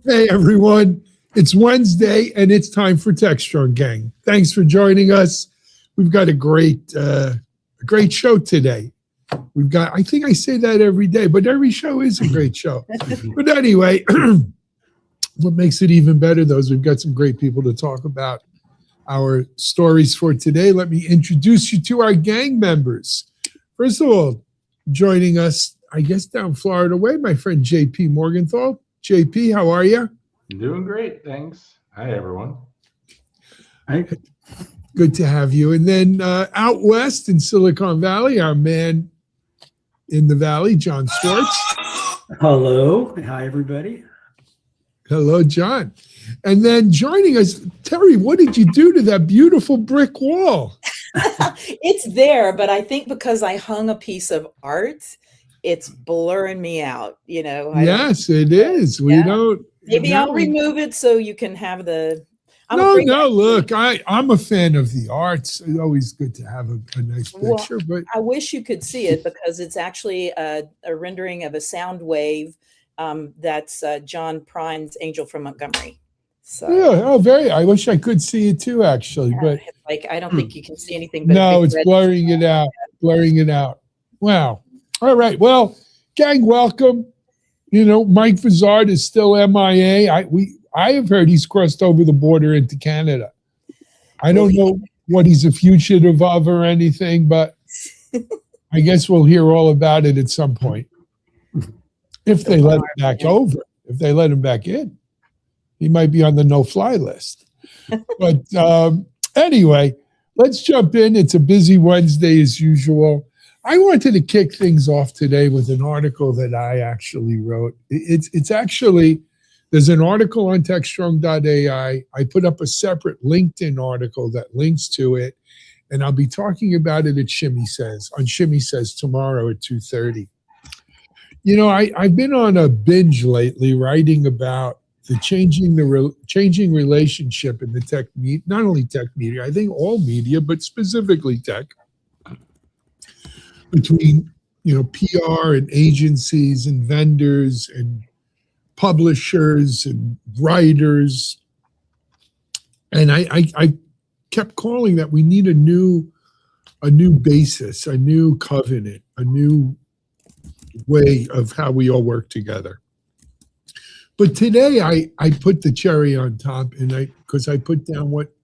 Hey everyone, it's Wednesday and it's time for Techstrong Gang. Thanks for joining us. We've got a great show today. I think I say that every day, but every show is a great show. But anyway, what makes it even better though is we've got some great people to talk about our stories for today. Let me introduce you to our gang members. First of all, joining us, I guess down Florida way, my friend JP Morgenthal. JP, how are you? Doing great, thanks. Hi, everyone. Hi. Good to have you. And then out west in Silicon Valley, our man in the valley, Jon Swartz. Hello. Hi, everybody. Hello, John. And then joining us, Teri, what did you do to that beautiful brick wall? It's there, but I think because I hung a piece of art, it's blurring me out, you know. Yes, it is. We don't. Maybe I'll remove it so you can have the. No, look, I'm a fan of the arts. It's always good to have a nice picture. But I wish you could see it because it's actually a rendering of a sound wave that's John Prine's Angel from Montgomery. So yeah, I wish I could see it too, actually. But like, I don't think you can see anything. But no, it's blurring it out. Blurring it out. Wow. All right. Well, gang, welcome. You know, Mike Vizard is still MIA. I have heard he's crossed over the border into Canada. I don't know what he's a fugitive of or anything, but I guess we'll hear all about it at some point. If they let him back over, if they let him back in, he might be on the no-fly list. But anyway, let's jump in. It's a busy Wednesday as usual. I wanted to kick things off today with an article that I actually wrote. It's actually, there's an article on Techstrong.ai. I put up a separate LinkedIn article that links to it, and I'll be talking about it at Shimmy Says tomorrow at 2:30. You know, I've been on a binge lately writing about the changing relationship in the tech media, not only tech media, I think all media, but specifically tech, between, you know, PR and agencies and vendors and publishers and writers. And I kept calling that we need a new basis, a new covenant, a new way of how we all work together. But today I put the cherry on top, and because I put down what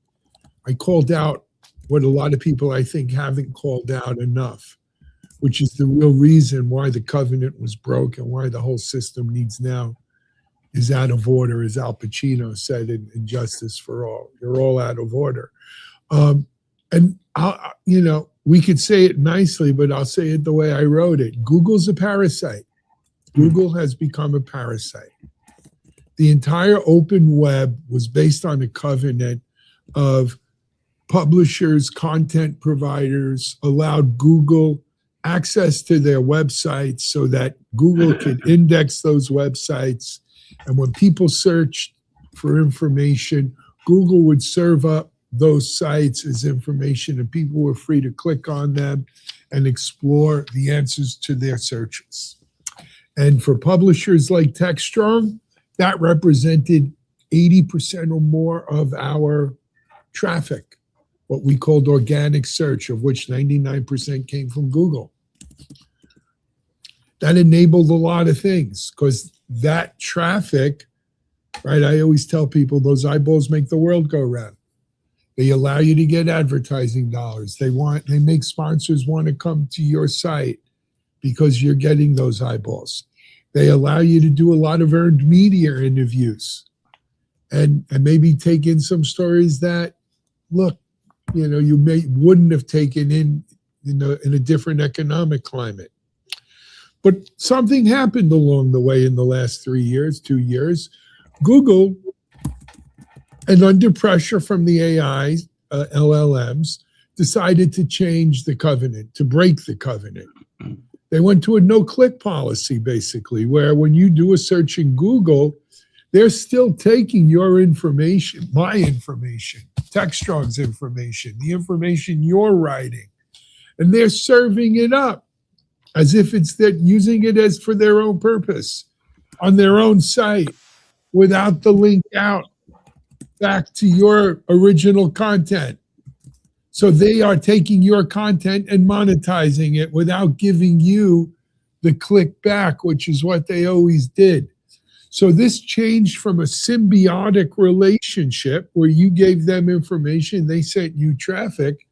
I called out, what a lot of people I think haven't called out enough, which is the real reason why the covenant was broke and why the whole system is out of order, as Al Pacino said in Justice for All. You're all out of order. And you know, we could say it nicely, but I'll say it the way I wrote it. Google's a parasite. Google has become a parasite. The entire open web was based on a covenant of publishers, content providers allowed Google access to their websites so that Google could index those websites. And when people searched for information, Google would serve up those sites as information, and people were free to click on them and explore the answers to their searches. And for publishers like Techstrong, that represented 80% or more of our traffic, what we called organic search, of which 99% came from Google. That enabled a lot of things because that traffic, right? I always tell people those eyeballs make the world go round. They allow you to get advertising dollars. They make sponsors want to come to your site because you're getting those eyeballs. They allow you to do a lot of earned media interviews and maybe take in some stories that, look, you know, you wouldn't have taken in a different economic climate. But something happened along the way in the last 2 years. Google, and under pressure from the AI, LLMs, decided to change the covenant, to break the covenant. They went to a no-click policy, basically, where when you do a search in Google, they're still taking your information, my information, Techstrong's information, the information you're writing, and they're serving it up as if they're using it as for their own purpose on their own site, without the link out back to your original content. So they are taking your content and monetizing it without giving you the click back, which is what they always did. So this changed from a symbiotic relationship where you gave them information, they sent you traffic,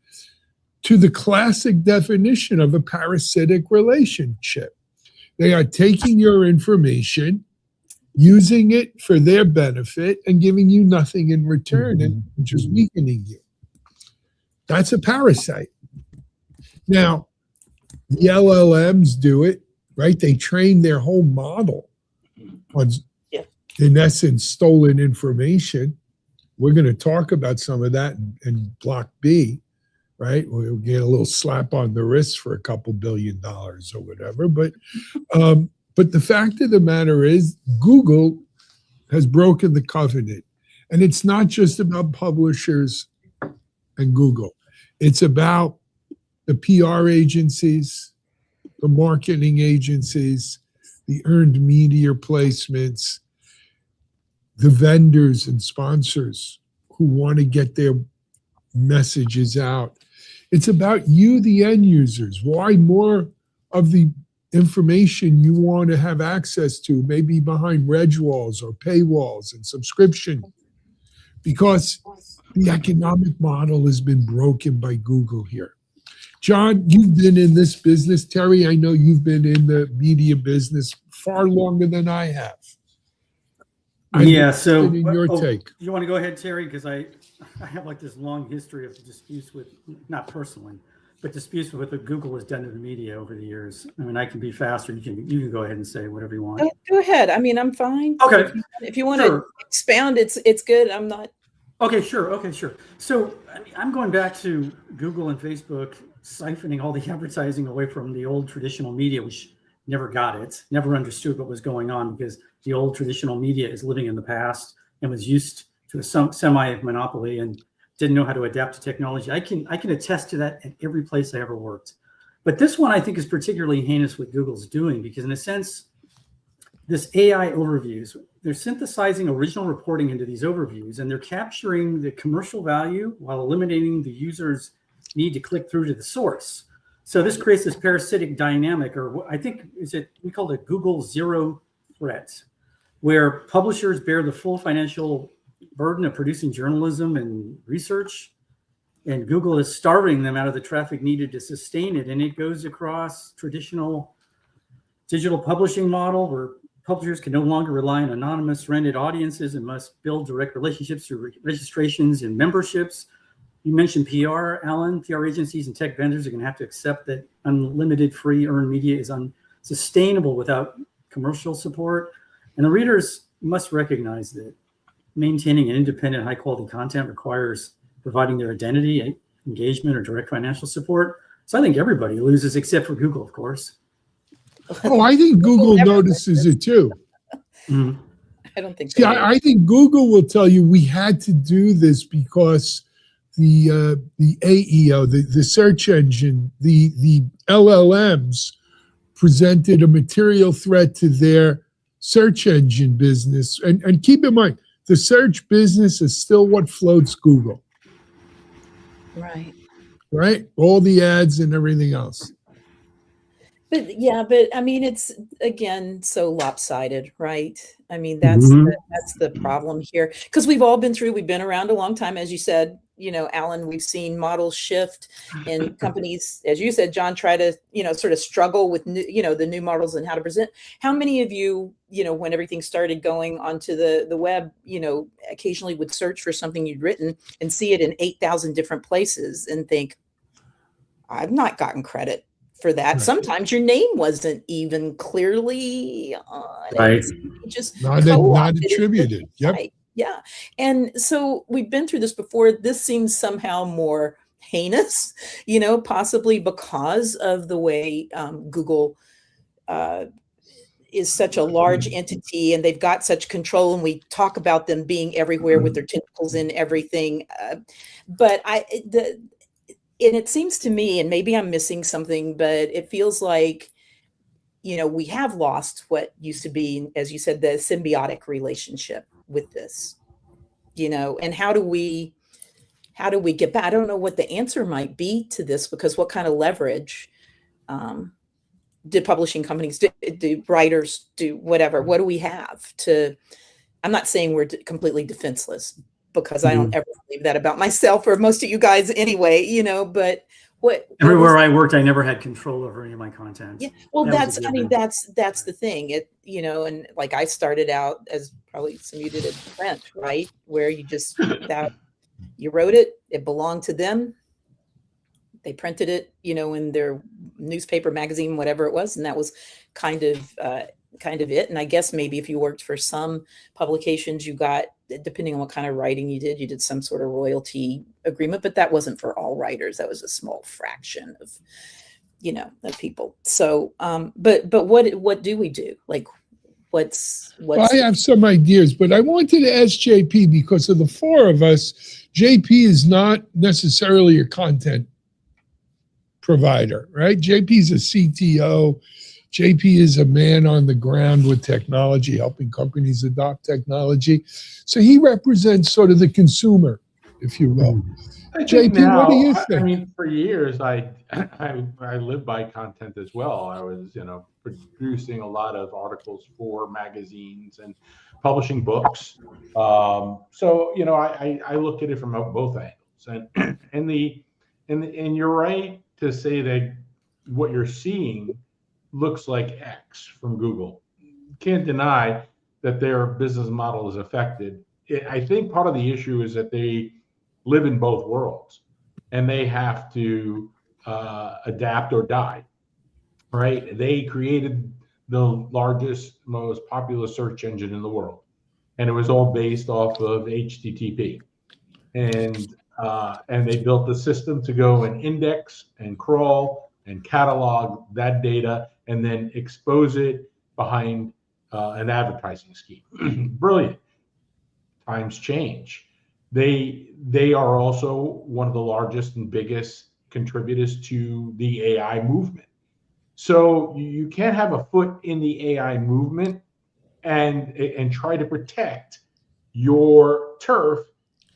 to the classic definition of a parasitic relationship. They are taking your information, using it for their benefit, and giving you nothing in return and just weakening you. That's a parasite. Now, the LLMs do it, right? They train their whole model on, in essence, stolen information. We're going to talk about some of that in Block B, right? We'll get a little slap on the wrist for a couple $2 billion or whatever. But the fact of the matter is, Google has broken the covenant. And it's not just about publishers and Google. It's about the PR agencies, the marketing agencies, the earned media placements, the vendors and sponsors who want to get their messages out. It's about you, the end users. Why more of the information you want to have access to, maybe behind reg walls or paywalls and subscription, because the economic model has been broken by Google here. Jon, you've been in this business. Teri, I know you've been in the media business far longer than I have. Yeah, so in your take. You want to go ahead, Teri? Because I have like this long history of disputes with, not personally, but disputes with what Google has done to the media over the years. I mean, I can be faster. You can go ahead and say whatever you want. Go ahead. I mean, I'm fine. Okay. If you want to expound, it's good. I'm not. Okay, sure. Okay, sure. So I mean, I'm going back to Google and Facebook siphoning all the advertising away from the old traditional media, which never got it, never understood what was going on, because the old traditional media is living in the past and was used to a semi-monopoly and didn't know how to adapt to technology. I can attest to that at every place I ever worked. But this one I think is particularly heinous what Google's doing, because in a sense, this AI overviews, they're synthesizing original reporting into these overviews, and they're capturing the commercial value while eliminating the user's need to click through to the source. So this creates this parasitic dynamic, or I think we call it Google zero threat, where publishers bear the full financial burden of producing journalism and research, and Google is starving them out of the traffic needed to sustain it. And it goes across traditional digital publishing model, where publishers can no longer rely on anonymous rented audiences and must build direct relationships through registrations and memberships. You mentioned PR, Alan. PR agencies and tech vendors are going to have to accept that unlimited free earned media is unsustainable without commercial support. And the readers must recognize that maintaining an independent, high-quality content requires providing their identity, engagement, or direct financial support. So I think everybody loses, except for Google, of course. Oh, I think Google notices it too. Mm-hmm. I don't think. See, I think Google will tell you we had to do this because the AEO, the search engine, the LLMs presented a material threat to their search engine business. And keep in mind, the search business is still what floats Google. Right. Right? All the ads and everything else. But I mean, it's again so lopsided, right? I mean, that's the problem here, because we've been around a long time, as you said, Alan. We've seen models shift, and companies, as you said, Jon, try to sort of struggle with the new models and how to present. How many of you, when everything started going onto the web, occasionally would search for something you'd written and see it in 8,000 different places and think, I've not gotten credit for that. Right. Sometimes your name wasn't even clearly on right. It. Just not attributed. Yep. Right. Yeah. And so we've been through this before. This seems somehow more heinous, possibly because of the way Google is such a large entity, and they've got such control, and we talk about them being everywhere with their tentacles in everything. But it seems to me, and maybe I'm missing something, but it feels like, we have lost what used to be, as you said, the symbiotic relationship. with this, and how do we get back? I don't know what the answer might be to this, because what kind of leverage did publishing companies, do writers, do whatever? What do we have to? I'm not saying we're completely defenseless, because I don't ever believe that about myself or most of you guys anyway, but everywhere I worked, I never had control over any of my content. Yeah, well, that's the thing. And like I started out, as probably some of you did, at print, right, where you just you wrote it, it belonged to them. They printed it, in their newspaper, magazine, whatever it was, and that was kind of it. And I guess maybe if you worked for some publications, you got, depending on what kind of writing you did some sort of royalty agreement, but that wasn't for all writers. That was a small fraction of, of people. So, but what do we do? Like, what's well, I have some ideas, but I wanted to ask JP, because of the four of us, JP is not necessarily a content provider, right? JP is a CTO. JP is a man on the ground with technology, helping companies adopt technology. So he represents sort of the consumer, if you will. JP, now, what do you think? I mean, for years, I lived by content as well. I was, producing a lot of articles for magazines and publishing books. So, I look at it from both angles. And you're right to say that what you're seeing looks like X from Google. Can't deny that their business model is affected. I think part of the issue is that they live in both worlds, and they have to adapt or die, right? They created the largest, most popular search engine in the world, and it was all based off of HTTP. And they built the system to go and index and crawl and catalog that data and then expose it behind an advertising scheme. Brilliant. Times change. They are also one of the largest and biggest contributors to the AI movement. So you can't have a foot in the AI movement and try to protect your turf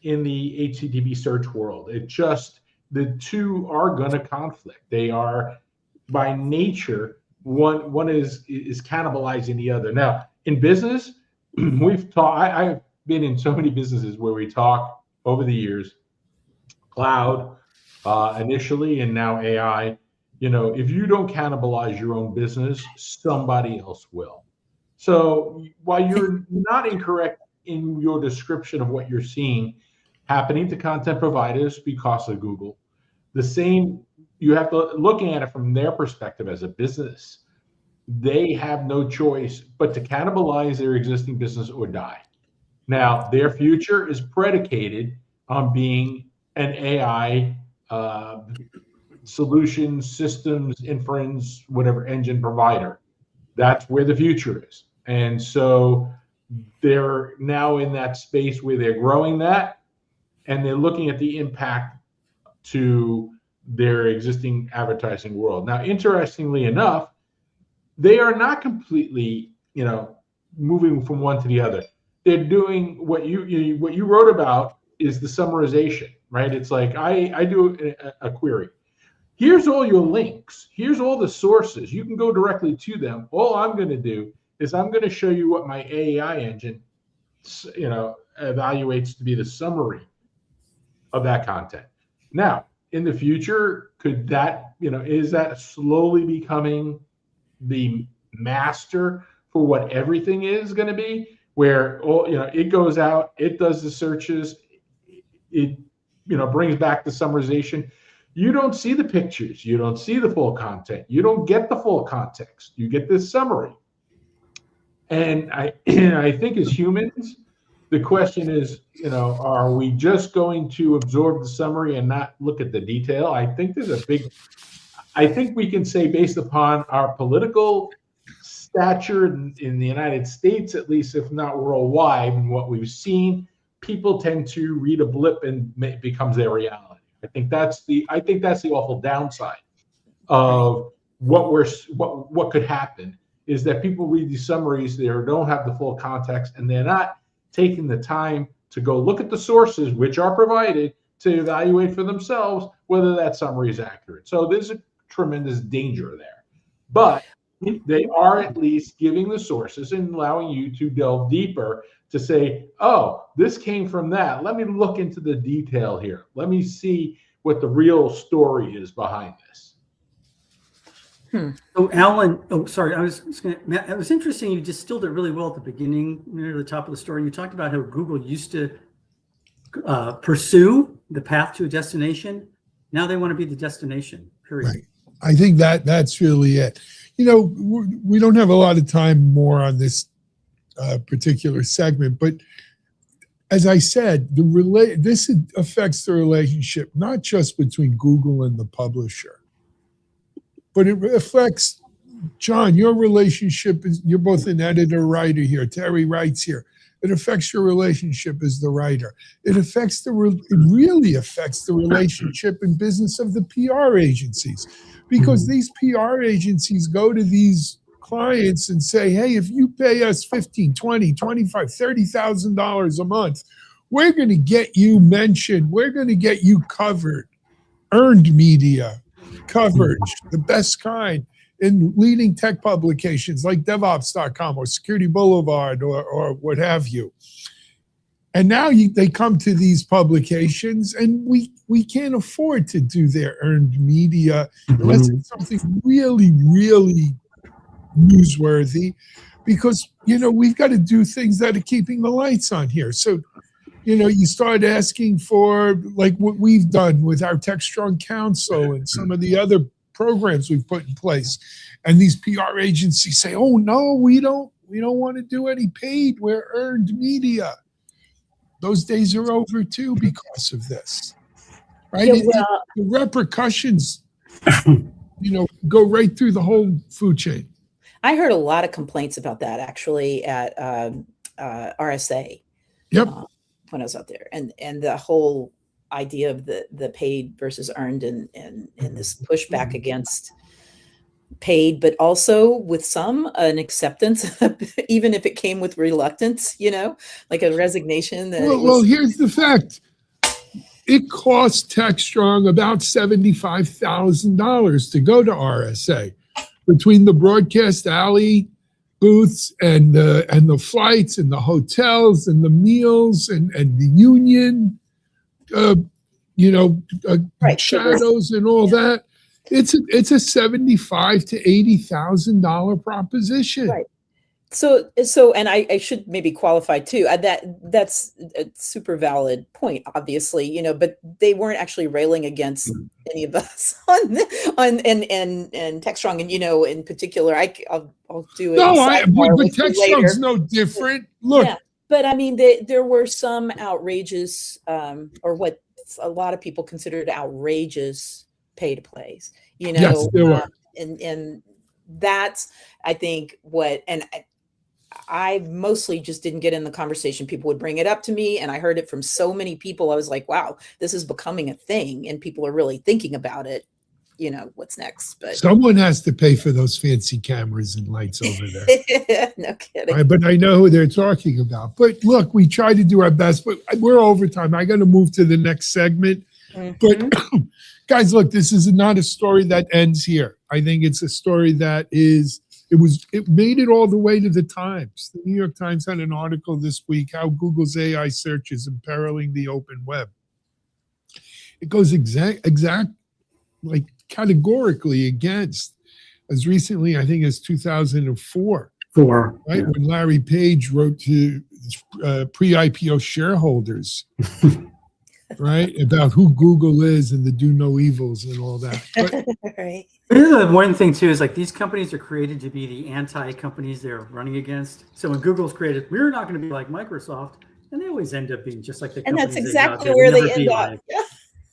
in the HTTP search world. It just, the two are going to conflict. They are, by nature, one is cannibalizing the other. Now, in business, I've been in so many businesses where we talk over the years, cloud initially, and now AI. If you don't cannibalize your own business, somebody else will. So while you're not incorrect in your description of what you're seeing happening to content providers because of Google, the same, you have to look at it from their perspective as a business. They have no choice but to cannibalize their existing business or die. Now, their future is predicated on being an AI solution, systems, inference, whatever engine provider. That's where the future is. And so they're now in that space where they're growing that, and they're looking at the impact to their existing advertising world. Now, interestingly enough, they are not completely, moving from one to the other. They're doing what you wrote about is the summarization, right? It's like I do a query. Here's all your links. Here's all the sources. You can go directly to them. All I'm going to do is I'm going to show you what my AI engine, evaluates to be the summary of that content. Now, in the future, could that, is that slowly becoming the master for what everything is going to be, where it goes out, it does the searches, it brings back the summarization. You don't see the pictures, you don't see the full content, you don't get the full context, you get this summary. And I think as humans, the question is, are we just going to absorb the summary and not look at the detail? I think we can say, based upon our political stature in the United States, at least, if not worldwide, and what we've seen, people tend to read a blip and it becomes their reality. I think that's the awful downside of what could happen, is that people read these summaries, they don't have the full context, and they're not taking the time to go look at the sources which are provided to evaluate for themselves whether that summary is accurate. So there's a tremendous danger there. But they are at least giving the sources and allowing you to delve deeper to say, oh, this came from that. Let me look into the detail here. Let me see what the real story is behind this. So Alan, it was interesting. You distilled it really well at the beginning, near the top of the story. You talked about how Google used to pursue the path to a destination. Now they want to be the destination, period. Right. I think that's really it. You know, we don't have a lot of time more on this particular segment, but as I said, this affects the relationship not just between Google and the publisher, but it affects, John, your relationship is, you're both an editor, writer here. Teri writes here. It affects your relationship as the writer. It really affects the relationship and business of the PR agencies, because these PR agencies go to these clients and say, hey, if you pay us $15,000, $20,000, $25,000, $30,000 a month, we're going to get you mentioned. We're going to get you covered, earned media coverage, the best kind, in leading tech publications like DevOps.com or Security Boulevard or what have you. And now they come to these publications, and we can't afford to do their earned media unless it's something really, really newsworthy, because, you know, we've got to do things that are keeping the lights on here. So, you know, you start asking for, like what we've done with our Techstrong Council and some of the other programs we've put in place. And these PR agencies say, oh, no, we don't want to do any paid. We're earned media. Those days are over, too, because of this. Right? Yeah, well, the repercussions, you know, go right through the whole food chain. I heard a lot of complaints about that, actually, at RSA. Yep. When I was out there, and the whole idea of the paid versus earned, and this pushback against paid, but also with an acceptance, even if it came with reluctance, you know, like a resignation. That well, here's the fact. It cost Techstrong about $75,000 to go to RSA, between the Broadcast Alley booths and the flights and the hotels and the meals and the union, right, shadows and all that. It's a $75,000 to $80,000 proposition. Right. So, and I should maybe qualify too. That's a super valid point, obviously, you know, but they weren't actually railing against any of us on Techstrong, and, you know, in particular, I'll do it. No, but Techstrong's no different. Look, yeah, but I mean, there were some outrageous, or what a lot of people considered outrageous pay to plays, you know. Yes, there were. And that's, I think, what, and I mostly just didn't get in the conversation. People would bring it up to me, and I heard it from so many people. I was like, wow, this is becoming a thing, and people are really thinking about it. You know, what's next? But someone has to pay for those fancy cameras and lights over there. No kidding. Right, but I know who they're talking about. But look, we try to do our best, but we're over time. I got to move to the next segment. But guys, look, this is not a story that ends here. I think it's a story that it made it all the way to the Times. The New York Times had an article this week, how Google's AI search is imperiling the open web. It goes like categorically against, as recently, I think, as 2004. Right? Yeah. When Larry Page wrote to pre-IPO shareholders, right, about who Google is and the do no evils and all that. But, right. The one thing too is, like, these companies are created to be the anti-companies they're running against. So when Google's created, we're not going to be like Microsoft, and they always end up being just like the companies. And that's exactly where they end up. Like.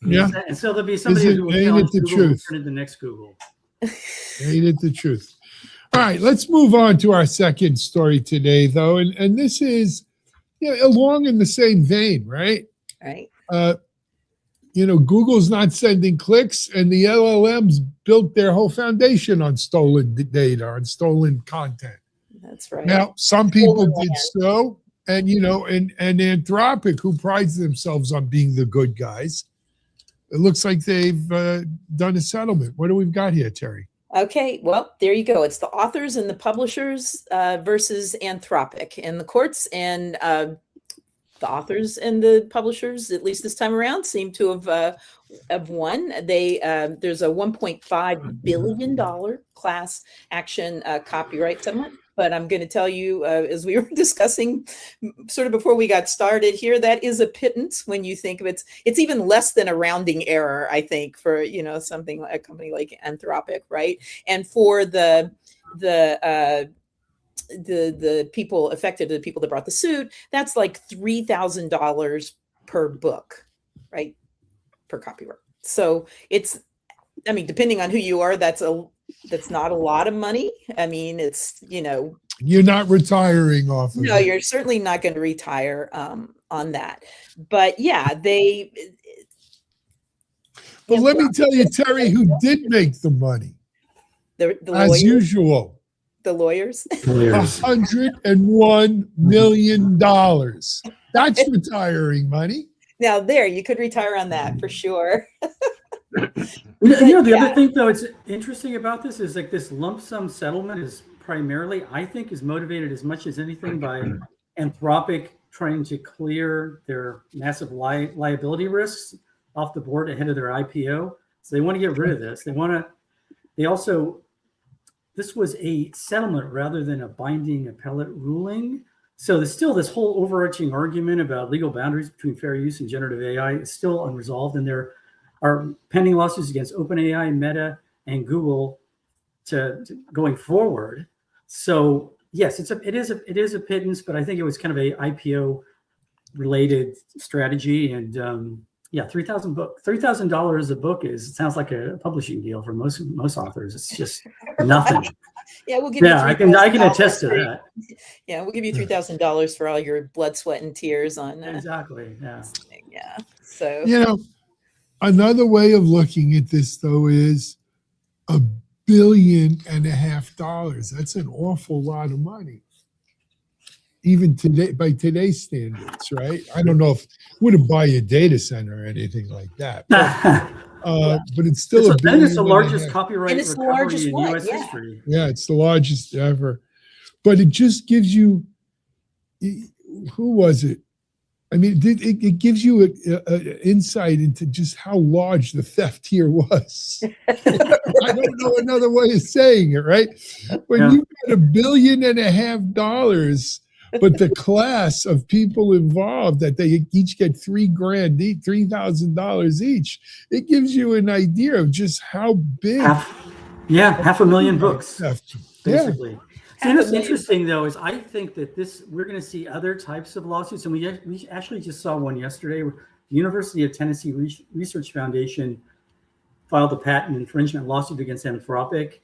Yeah. And so there'll be somebody who will challenge Google and turn into the next Google. Ain't it the truth? All right, let's move on to our second story today, though, and this is, you know, along in the same vein, right? Right. You know, Google's not sending clicks, and the LLMs built their whole foundation on stolen data, on stolen content. That's right. Now, some people did so, and and Anthropic, who prides themselves on being the good guys. It looks like they've done a settlement. What do we've got here, Teri? Okay, well, there you go. It's the authors and the publishers versus Anthropic in the courts, and the authors and the publishers, at least this time around, seem to have won. There's a $1.5 billion class action copyright settlement. But I'm going to tell you, as we were discussing sort of before we got started here, that is a pittance when you think of it. It's even less than a rounding error, I think, for something like a company like Anthropic, right? And for the people affected, the people that brought the suit, that's like $3,000 per book, right? Per copyright. So it's, I mean, depending on who you are, that's not a lot of money. I mean, it's, you're not retiring off of no, it. you're certainly not going to retire on that. But yeah, But let me tell you, Teri, who did make the money, the as lawyers, usual, the lawyers. $101 million. That's retiring money. Now there, you could retire on that for sure. The other thing, though, it's interesting about this is like this lump sum settlement is primarily, I think, is motivated as much as anything by Anthropic trying to clear their massive liability risks off the board ahead of their IPO. So they want to get rid of this. This was a settlement rather than a binding appellate ruling. So there's still this whole overarching argument about legal boundaries between fair use and generative AI is still unresolved, and there are pending lawsuits against OpenAI, Meta, and Google to going forward. So yes, it is a pittance, but I think it was kind of a IPO related strategy. And $3,000 a book sounds like a publishing deal for most authors. It's just nothing. Yeah, we'll give you. I can attest to that. Yeah, we'll give you $3,000 for all your blood, sweat, and tears on exactly. Yeah. Yeah. So another way of looking at this, though, is $1.5 billion. That's an awful lot of money, even today, by today's standards, right? I don't know if it wouldn't buy a data center or anything like that, but it's still I think it's the largest copyright it's recovery largest in U.S. history. Yeah, it's the largest ever. But it just gives you, who was it? I mean, it gives you an insight into just how large the theft here was. I don't know another way of saying it, right? When you've got $1.5 billion, but the class of people involved that they each get $3,000, $3,000 each, it gives you an idea of just how big. 500,000 books, basically. Yeah. And what's interesting, though, is I think that we're going to see other types of lawsuits. And we actually just saw one yesterday. The University of Tennessee Research Foundation filed a patent infringement lawsuit against Anthropic.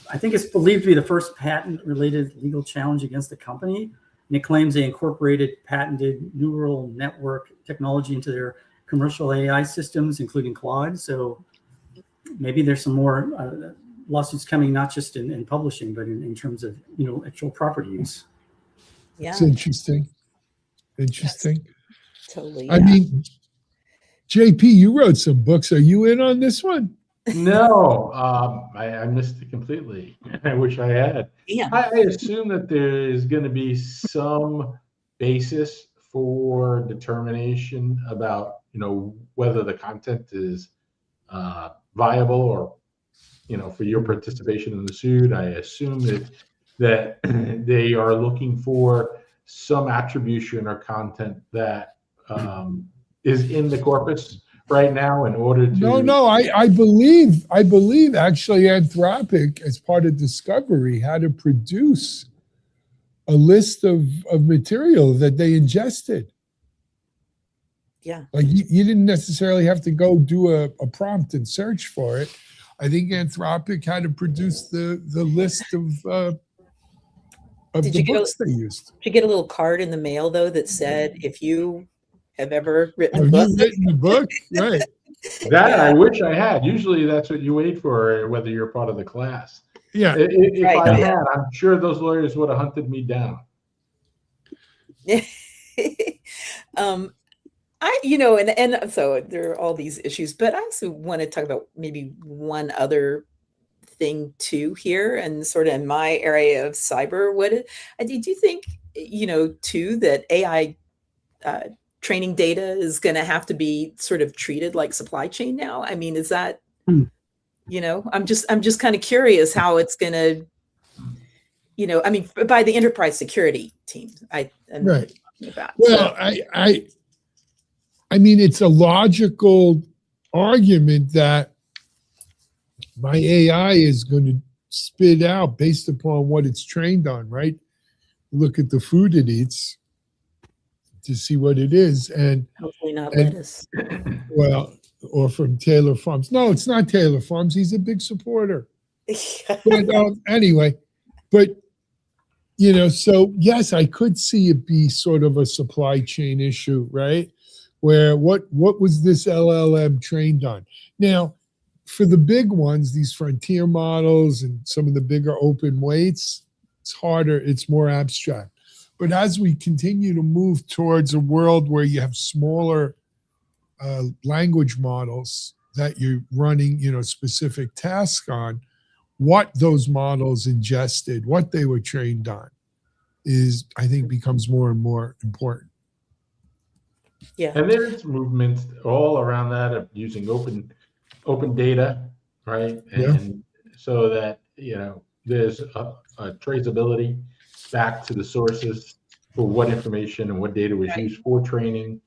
I think it's believed to be the first patent-related legal challenge against the company. And it claims they incorporated patented neural network technology into their commercial AI systems, including Claude. So maybe there's some more lawsuits coming, not just in publishing, but in terms of actual property use. Yeah, it's interesting. Yes. Totally. I mean, JP, you wrote some books. Are you in on this one? No, I missed it completely. I wish I had. Yeah. I assume that there is going to be some basis for determination about whether the content is viable or for your participation in the suit. I assume that they are looking for some attribution or content that is in the corpus right now in order to. No, I believe actually Anthropic, as part of discovery, had to produce a list of material that they ingested. Yeah. Like you didn't necessarily have to go do a prompt and search for it. I think Anthropic had to produce the list of the books they used. Did you get a little card in the mail, though, that said, if you have ever written a book? Right. That I wish I had. Usually that's what you wait for, whether you're part of the class. Yeah. If I had, I'm sure those lawyers would have hunted me down. and so there are all these issues, but I also want to talk about maybe one other thing too here, and sort of in my area of cyber. Do you think, too, that AI training data is going to have to be sort of treated like supply chain now? I mean, is that, I'm just kind of curious how it's going to, I mean, by the enterprise security team, I'm Right. talking about. Well, I mean, it's a logical argument that my AI is going to spit out based upon what it's trained on, right? Look at the food it eats to see what it is. And hopefully not lettuce. Well, or from Taylor Farms. No, it's not Taylor Farms. He's a big supporter. But anyway, but so yes, I could see it be sort of a supply chain issue, right? Where what was this LLM trained on? Now, for the big ones, these frontier models and some of the bigger open weights, it's harder, it's more abstract. But as we continue to move towards a world where you have smaller language models that you're running, specific tasks on, what those models ingested, what they were trained on, is, I think, becomes more and more important. Yeah. And there's movements all around that of using open data, right? And so that, there's a traceability back to the sources for what information and what data was used for training.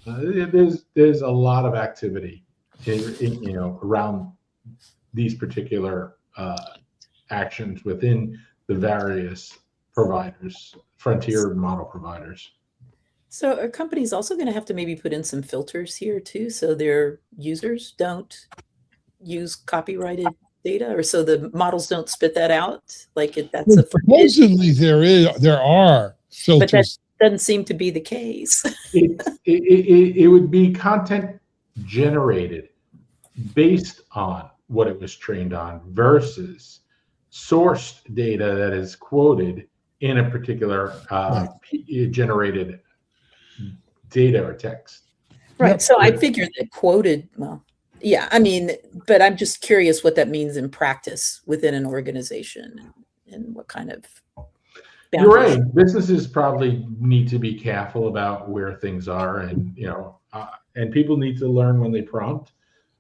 There's a lot of activity around these particular actions within the various providers, frontier model providers. So are companies also going to have to maybe put in some filters here too, so their users don't use copyrighted data, or so the models don't spit that out? Supposedly there are filters. But that doesn't seem to be the case. It would be content generated based on what it was trained on versus sourced data that is quoted in a particular generated data or text. Right. Yep. So I figured that quoted, well, yeah, I mean, but I'm just curious what that means in practice within an organization and what kind of You're right. Businesses probably need to be careful about where things are, and and people need to learn when they prompt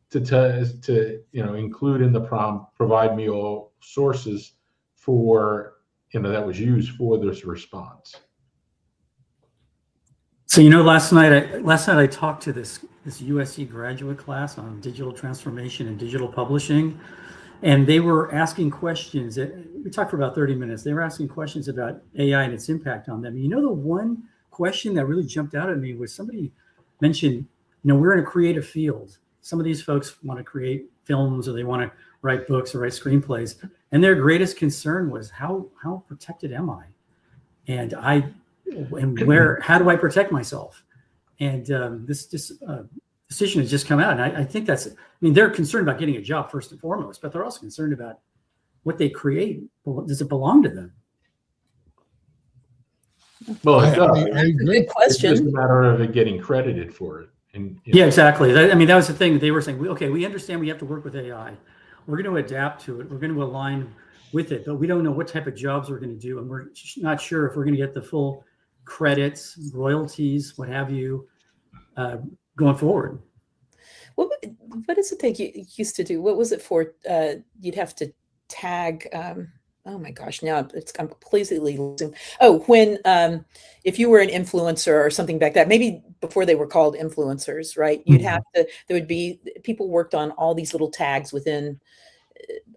to include in the prompt, provide me all sources for that was used for this response. So last night I talked to this USC graduate class on digital transformation and digital publishing, and they were asking questions. We talked for about 30 minutes. They were asking questions about AI and its impact on them. The one question that really jumped out at me was somebody mentioned, we're in a creative field. Some of these folks want to create films, or they want to write books or write screenplays, and their greatest concern was how protected am I? And how do I protect myself? And this decision has just come out, and I think they're concerned about getting a job first and foremost, but they're also concerned about what they create. Does it belong to them? Well, I agree. Good question. It's just a matter of it getting credited for it. And yeah, exactly. That was the thing that they were saying. We understand we have to work with AI. We're going to adapt to it. We're going to align with it, but we don't know what type of jobs we're going to do, and we're not sure if we're going to get the full credits, royalties, what have you, going forward. What does it take? You used to do, what was it for? You'd have to tag. Oh my gosh, now I'm completely losing. Oh, when if you were an influencer or something like that, maybe before they were called influencers, right? You'd have to. There would be people worked on all these little tags within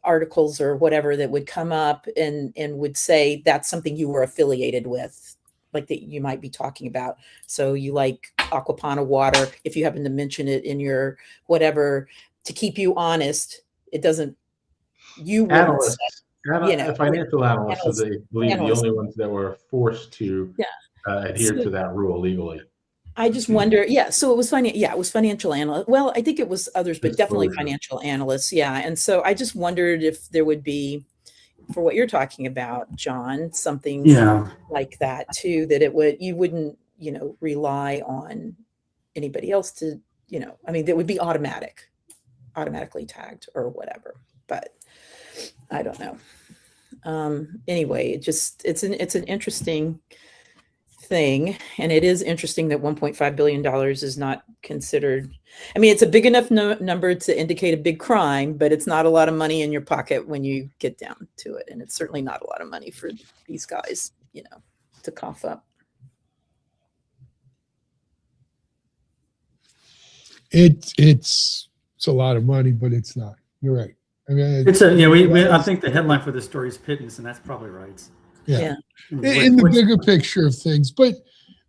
articles or whatever that would come up and would say that's something you were affiliated with, like that you might be talking about. So you like Aquapana water, if you happen to mention it in your whatever, to keep you honest, it doesn't, analysts, financial analysts, I believe the only ones that were forced to adhere to that rule legally. I just wonder, so it was it was financial analyst. Well, I think it was others, but definitely financial analysts. Yeah. And so I just wondered if there would be for what you're talking about, John, something Yeah. like that too, that you wouldn't, rely on anybody else to, I mean, that would be automatically tagged or whatever, but I don't know. Anyway, it's an interesting thing, and it is interesting that $1.5 billion is not considered. I mean, it's a big enough number to indicate a big crime, but it's not a lot of money in your pocket when you get down to it, and it's certainly not a lot of money for these guys, to cough up. It's a lot of money, but it's not. You're right. I mean, I think the headline for this story is pittance, and that's probably right. Yeah. In the bigger picture of things. But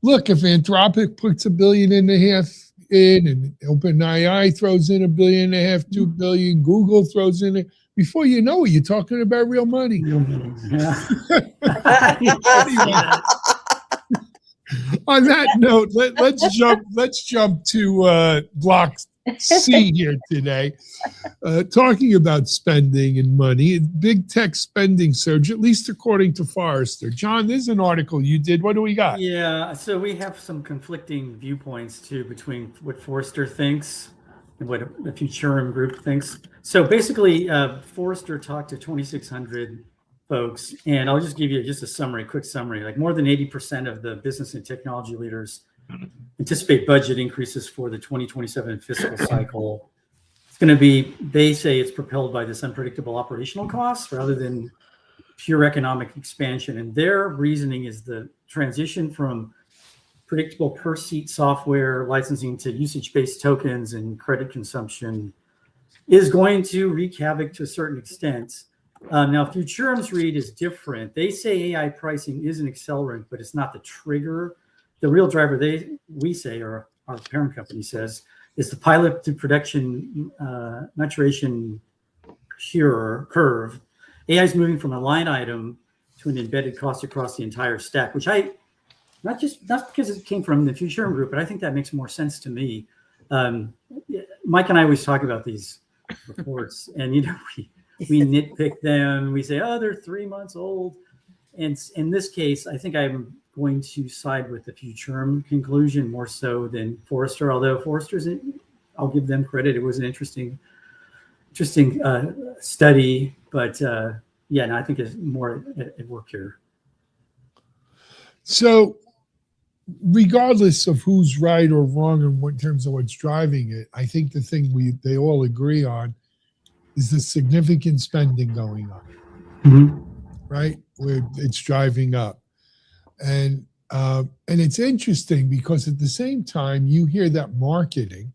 look, if Anthropic puts $1.5 billion in, and OpenAI throws in $1.5 billion, $2 billion, Google throws in it, before you know it, you're talking about real money. Yeah. On that note, let's jump to block C here today, talking about spending and money. Big tech spending surge, at least according to Forrester. John, there's an article you did. What do we got? Yeah, so we have some conflicting viewpoints too between what Forrester thinks and what the Futurum group thinks. So basically, Forrester talked to 2,600 folks, and I'll just give you a quick summary. Like more than 80% of the business and technology leaders anticipate budget increases for the 2027 fiscal cycle. It's going to be, they say it's propelled by this unpredictable operational costs rather than pure economic expansion. And their reasoning is the transition from predictable per seat software licensing to usage-based tokens and credit consumption is going to wreak havoc to a certain extent. Now, Futurum's read is different. They say AI pricing is an accelerant, but it's not the trigger. The real driver, we say, or our parent company says, is the pilot to production maturation curve. AI is moving from a line item to an embedded cost across the entire stack, which not because it came from the Futurum group, but I think that makes more sense to me. Mike and I always talk about these reports, and we nitpick them. We say, oh, they're 3 months old. And in this case, I think I'm going to side with the Futurum conclusion more so than Forrester, although Forrester's, I'll give them credit. It was an interesting study, but I think it's more at work here. So regardless of who's right or wrong in terms of what's driving it, I think the thing they all agree on is the significant spending going on, right? Where it's driving up, and it's interesting because at the same time you hear that marketing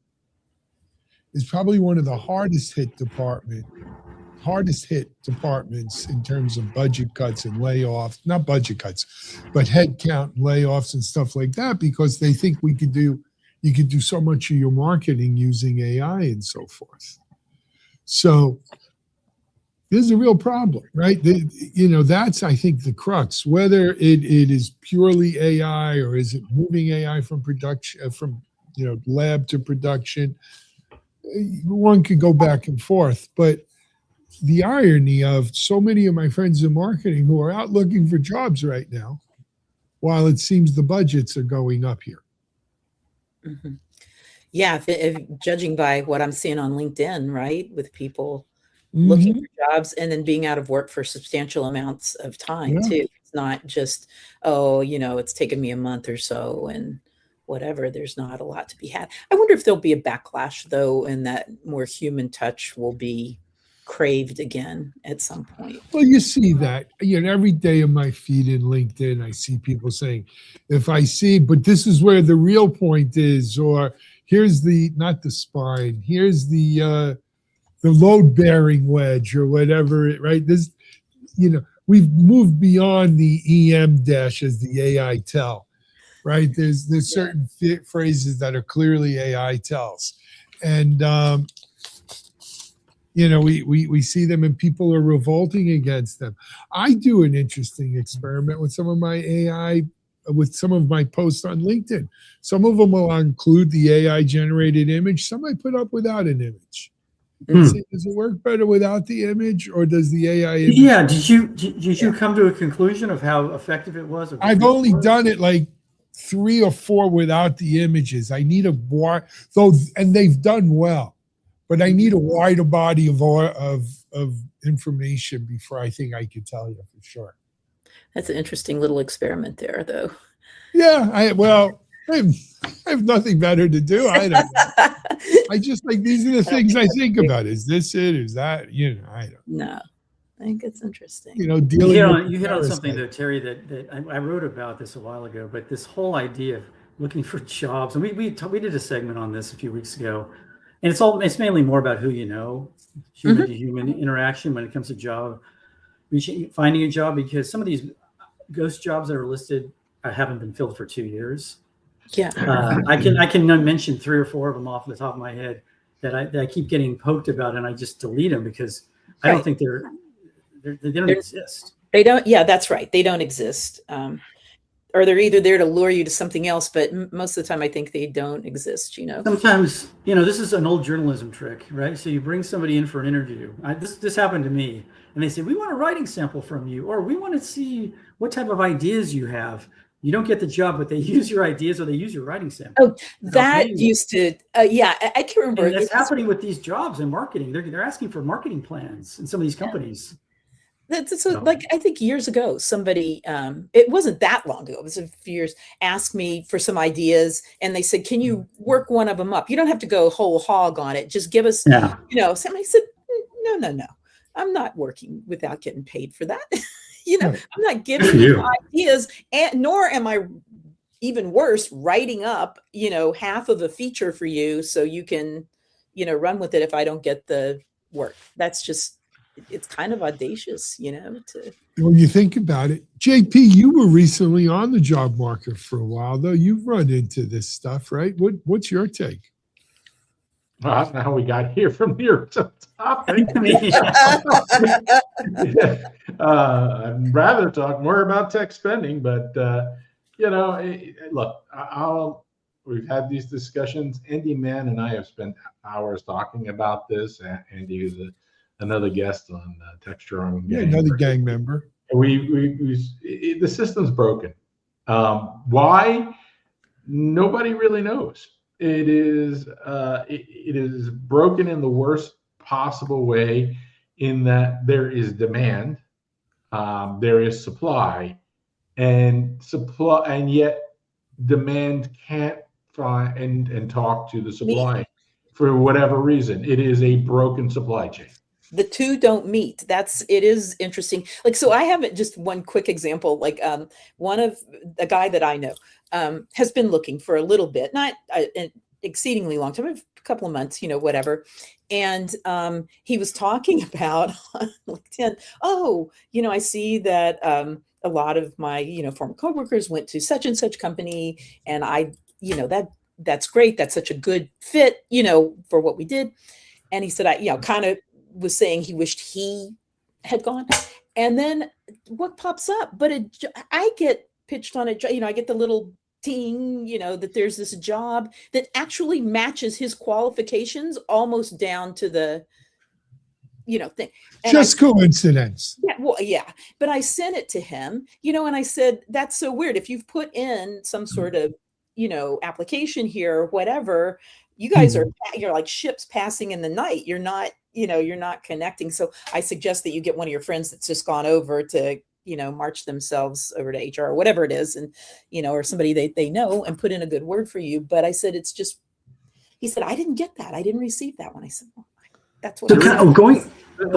is probably one of the hardest hit departments in terms of budget cuts and layoffs. Not budget cuts, but headcount layoffs and stuff like that, because they think you could do so much of your marketing using AI and so forth. So there's a real problem, right? That's, I think, the crux. Whether it is purely AI or is it moving AI from production, from lab to production, one could go back and forth. But the irony of so many of my friends in marketing who are out looking for jobs right now, while it seems the budgets are going up here. Mm-hmm. Yeah, if judging by what I'm seeing on LinkedIn, right, with people looking for jobs and then being out of work for substantial amounts of time too. It's not just, it's taken me a month or so and whatever. There's not a lot to be had. I wonder if there'll be a backlash though, and that more human touch will be craved again at some point. Well, you see that, every day in my feed in LinkedIn, I see people saying, but this is where the real point is, or here's not the spine, here's the load-bearing wedge or whatever, right? This, we've moved beyond the EM dash as the AI tell, right? There's certain phrases that are clearly AI tells. And, we see them and people are revolting against them. I do an interesting experiment with some of my AI, with some of my posts on LinkedIn. Some of them will include the AI generated image. Some I put up without an image. Does it work better without the image, or does the AI image? Yeah. Did you come to a conclusion of how effective it was? I've only done it like 3 or 4 without the images. I need a wide, though, and they've done well, but I need a wider body of information before I think I could tell you for sure. That's an interesting little experiment there, though. Yeah, I have nothing better to do. I don't know. I just like, these are the things I think about. Is this it? Is that, I don't know. I think it's interesting. Dealing you hit on something though, Teri, that I wrote about this a while ago, but this whole idea of looking for jobs, and we did a segment on this a few weeks ago, and it's mainly more about who you know, human to human interaction when it comes to finding a job, because some of these ghost jobs that are listed haven't been filled for 2 years. Yeah. I can mention 3 or 4 of them off the top of my head that I keep getting poked about, and I just delete them because I don't think they don't exist. They don't. Yeah, that's right. They don't exist. Or they're either there to lure you to something else, but most of the time I think they don't exist, Sometimes, this is an old journalism trick, right? So you bring somebody in for an interview. This happened to me, and they say, we want a writing sample from you, or we want to see what type of ideas you have. You don't get the job, but they use your ideas or they use your writing sample. Oh, that used to, yeah, I can't remember. And that's happening with these jobs in marketing. They're asking for marketing plans in some of these companies. Like, I think years ago, somebody, it wasn't that long ago, it was a few years, asked me for some ideas, and they said, can you work one of them up? You don't have to go whole hog on it. Just give us, somebody said, no, I'm not working without getting paid for that. I'm not giving you ideas, and nor am I, even worse, writing up, half of a feature for you so you can, run with it if I don't get the work. That's just, it's kind of audacious, When you think about it, JP, you were recently on the job market for a while, though. You've run into this stuff, right? What's your take? Well, that's not how we got here from here to topic. I'd rather talk more about tech spending, but look, we've had these discussions. Andy Mann and I have spent hours talking about this. Andy is another guest on Techstrong Gang. Yeah, another gang member. The system's broken. Why? Nobody really knows. It is broken in the worst possible way, in that there is demand, there is supply, and yet demand can't find and talk to the supply for whatever reason. It is a broken supply chain. The two don't meet. It is interesting. Like, so I have just one quick example. Like, one of a guy that I know has been looking for a little bit, not an exceedingly long time, a couple of months, whatever. And he was talking about on LinkedIn, I see that a lot of my, former coworkers went to such and such company, and that's great. That's such a good fit, for what we did. And he said, I kind of was saying he wished he had gone. And then what pops up? But I get pitched on it. I get the little ting, that there's this job that actually matches his qualifications almost down to the, thing. And just coincidence. Yeah, well, yeah. But I sent it to him, and I said, that's so weird. If you've put in some sort of, application here or whatever, you guys you're like ships passing in the night. You're not, you're not connecting. So I suggest that you get one of your friends that's just gone over to, march themselves over to HR or whatever it is, and, or somebody they know, and put in a good word for you. But I said, he said, I didn't get that. I didn't receive that one. I said, well, that's what the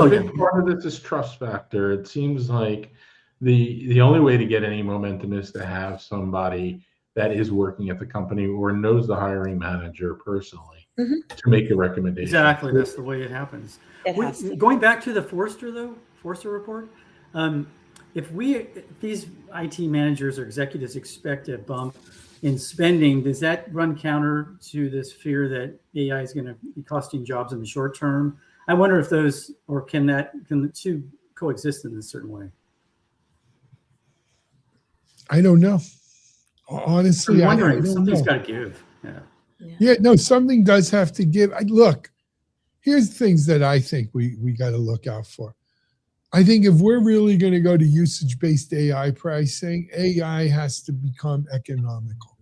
big part of this is trust factor. It seems like the only way to get any momentum is to have somebody that is working at the company or knows the hiring manager personally to make a recommendation. Exactly. That's the way it happens. Going back to the Forrester report, if these IT managers or executives expect a bump in spending, does that run counter to this fear that AI is going to be costing jobs in the short term? I wonder if can the two coexist in a certain way? I don't know. Honestly, I'm wondering, I don't something's know. got to give. Yeah, no, something does have to give. Look, here's things that I think we got to look out for. I think if we're really going to go to usage-based AI pricing, AI has to become economical.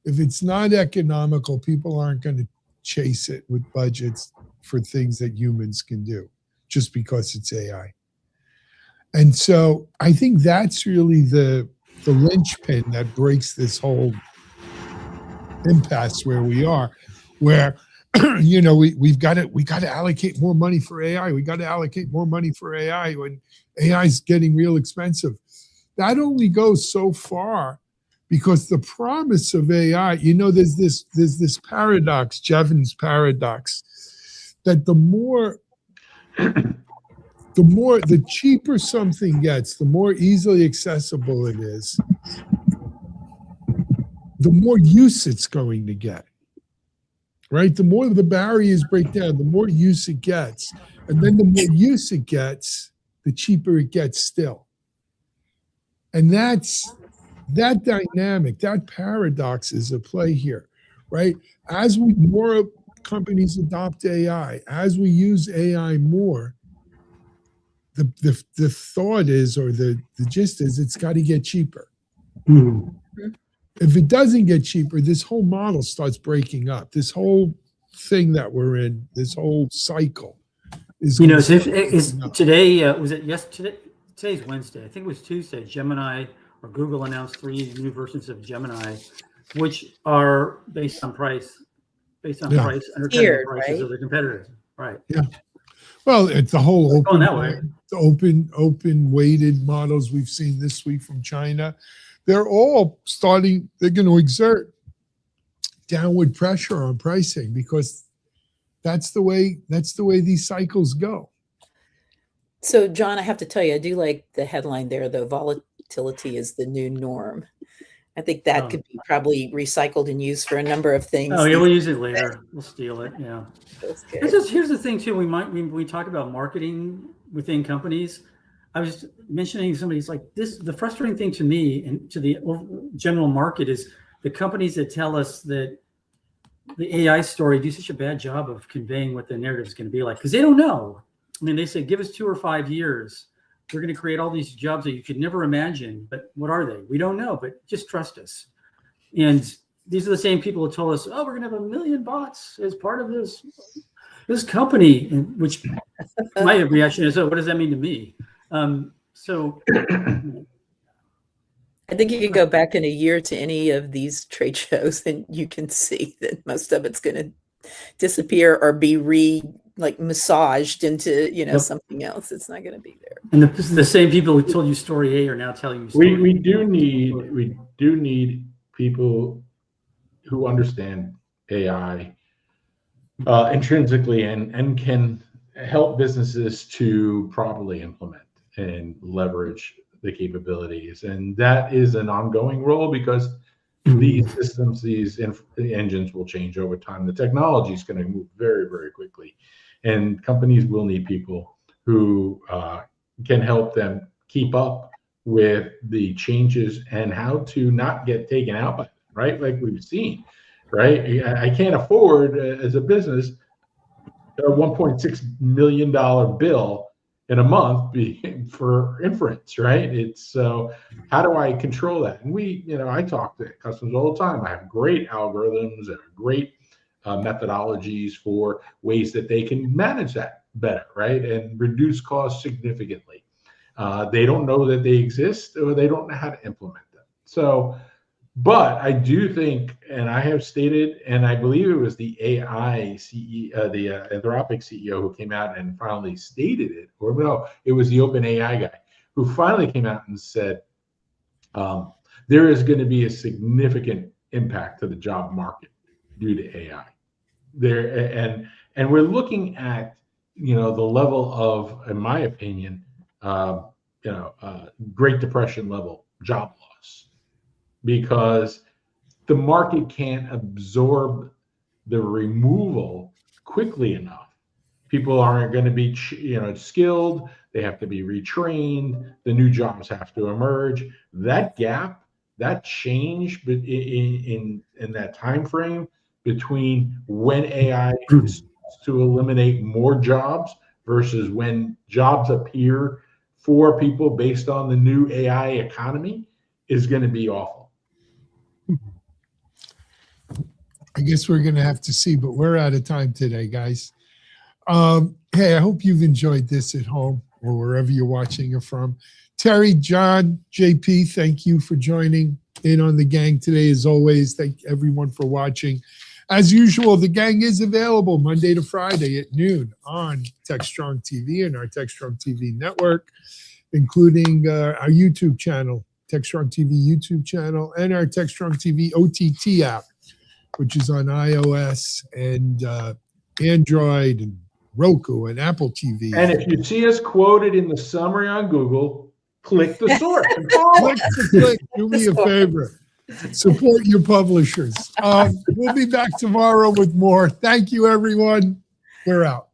If it's not economical, people aren't going to chase it with budgets for things that humans can do just because it's AI. And so I think that's really the linchpin that breaks this whole impasse where we are, where we got to allocate more money for AI. We got to allocate more money for AI when AI is getting real expensive. That only goes so far, because the promise of AI, there's this paradox, Jevons paradox, that the cheaper something gets, the more easily accessible it is, the more use it's going to get. Right? The more the barriers break down, the more use it gets. And then the more use it gets, the cheaper it gets still. And that dynamic, that paradox is at play here, right? As more companies adopt AI, as we use AI more, the thought is, or the gist is, it's got to get cheaper. Mm-hmm. If it doesn't get cheaper, this whole model starts breaking up. This whole thing that we're in, this whole cycle is. Today, was it yesterday? Today's Wednesday. I think it was Tuesday. Gemini or Google announced 3 new versions of Gemini, which are based on price, undercutting the prices of the competitors. Right. Yeah. Well, it's the whole open weighted models we've seen this week from China. They're all starting, they're going to exert downward pressure on pricing, because that's the way these cycles go. So, John, I have to tell you, I do like the headline there, though. Volatility is the new norm. I think that could be probably recycled and used for a number of things. Oh, yeah, we'll use it later. We'll steal it. Yeah. Here's the thing, too. When we talk about marketing within companies, I was mentioning somebody's like this. The frustrating thing to me and to the general market is the companies that tell us that the AI story do such a bad job of conveying what the narrative is going to be like, because they don't know. I mean, they say, give us 2 or 5 years. We're going to create all these jobs that you could never imagine. But what are they? We don't know, but just trust us. And these are the same people who told us, oh, we're going to have 1 million bots as part of this company, and which my reaction is, oh, what does that mean to me? So I think you can go back in a year to any of these trade shows and you can see that most of it's going to disappear or be massaged into, something else. It's not going to be there. And the same people who told you story A are now telling you story we do need people who understand AI intrinsically and can help businesses to properly implement and leverage the capabilities. And that is an ongoing role, because these systems, the engines will change over time. The technology is going to move very, very quickly. And companies will need people who can help them keep up with the changes and how to not get taken out by them, right? Like we've seen, right? I can't afford, as a business, a $1.6 million bill in a month for inference, right? It's so how do I control that? And I talk to customers all the time. I have great algorithms and great methodologies for ways that they can manage that better, right? And reduce costs significantly. They don't know that they exist, or they don't know how to implement them. So, but I do think, and I have stated, and I believe it was the AI CEO, the Anthropic CEO who came out and finally stated it, or no, it was the OpenAI guy who finally came out and said, there is going to be a significant impact to the job market due to AI. And we're looking at, the level of, in my opinion, Great Depression level job loss, because the market can't absorb the removal quickly enough. People aren't going to be, skilled. They have to be retrained. The new jobs have to emerge. That gap, that change in that time frame between when AI to eliminate more jobs versus when jobs appear for people based on the new AI economy is going to be awful. I guess we're going to have to see, but we're out of time today, guys. Hey, I hope you've enjoyed this at home or wherever you're watching it from. Teri, Jon, JP, thank you for joining in on the gang today. As always, thank everyone for watching. As usual, the gang is available Monday to Friday at noon on Techstrong TV and our Techstrong TV network, including our YouTube channel, Techstrong TV YouTube channel, and our Techstrong TV OTT app, which is on iOS and Android and Roku and Apple TV. And if you see us quoted in the summary on Google, click the source. Click, do me a favor. Support your publishers. We'll be back tomorrow with more. Thank you, everyone. We're out.